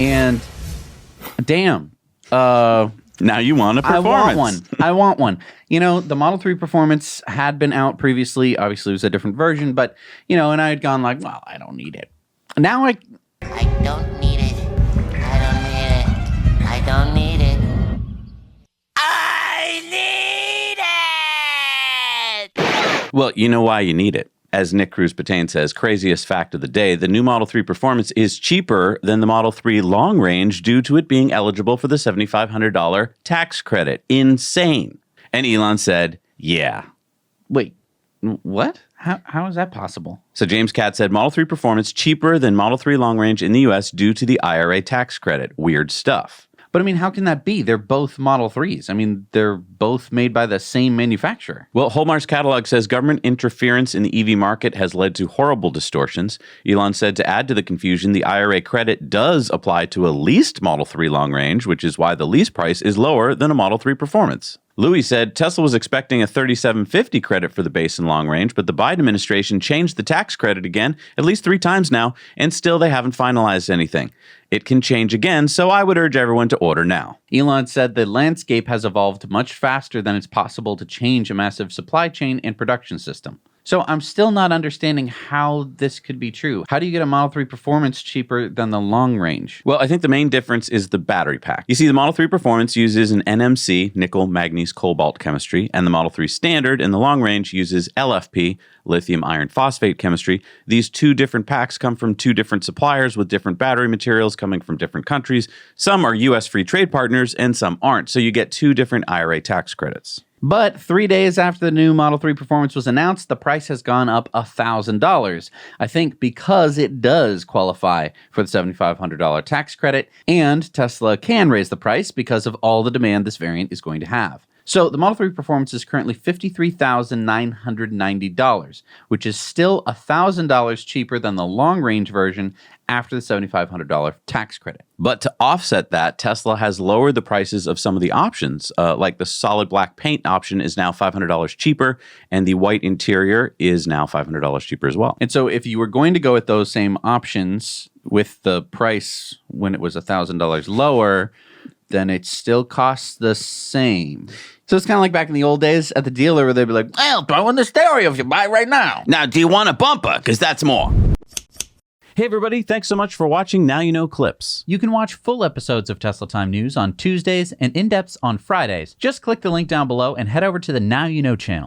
And damn, now you want a performance. I want one. You know, the Model 3 Performance had been out previously. Obviously, it was a different version, but, you know, and I had gone like, well, I don't need it. Now I don't need it. I don't need it. I don't need it. I need it! Well, you know why you need it. As Nick Cruz-Patain says, craziest fact of the day, the new Model 3 Performance is cheaper than the Model 3 Long Range due to it being eligible for the $7,500 tax credit. Insane. And Elon said, yeah. Wait, what? How is that possible? So James Catt said Model 3 Performance cheaper than Model 3 Long Range in the U.S. due to the IRA tax credit. Weird stuff. But I mean, how can that be? They're both Model 3s. I mean, they're both made by the same manufacturer. Well, Holmar's catalog says government interference in the EV market has led to horrible distortions. Elon said to add to the confusion, the IRA credit does apply to a leased Model 3 Long Range, which is why the lease price is lower than a Model 3 Performance. Louis said Tesla was expecting a $3,750 credit for the base and long range, but the Biden administration changed the tax credit again at least 3 times now, and still they haven't finalized anything. It can change again, so I would urge everyone to order now. Elon said the landscape has evolved much faster than it's possible to change a massive supply chain and production system. So I'm still not understanding how this could be true. How do you get a Model 3 Performance cheaper than the long range? Well, I think the main difference is the battery pack. You see, the Model 3 Performance uses an NMC, nickel, manganese, cobalt chemistry, and the Model 3 Standard in the long range uses LFP, lithium iron phosphate chemistry. These 2 different packs come from 2 different suppliers with different battery materials coming from different countries. Some are U.S. free trade partners and some aren't, so you get 2 different IRA tax credits. But 3 days after the new Model 3 Performance was announced, the price has gone up $1,000. I think because it does qualify for the $7,500 tax credit, and Tesla can raise the price because of all the demand this variant is going to have. So the Model 3 Performance is currently $53,990, which is still $1,000 cheaper than the long-range version after the $7,500 tax credit. But to offset that, Tesla has lowered the prices of some of the options, like the solid black paint option is now $500 cheaper, and the white interior is now $500 cheaper as well. And so if you were going to go with those same options with the price when it was $1,000 lower, then it still costs the same. So it's kind of like back in the old days at the dealer where they'd be like, I'll throw in the stereo if you buy it right now. Now, do you want a bumper? Because that's more. Hey, everybody. Thanks so much for watching Now You Know Clips. You can watch full episodes of Tesla Time News on Tuesdays and in-depths on Fridays. Just click the link down below and head over to the Now You Know channel.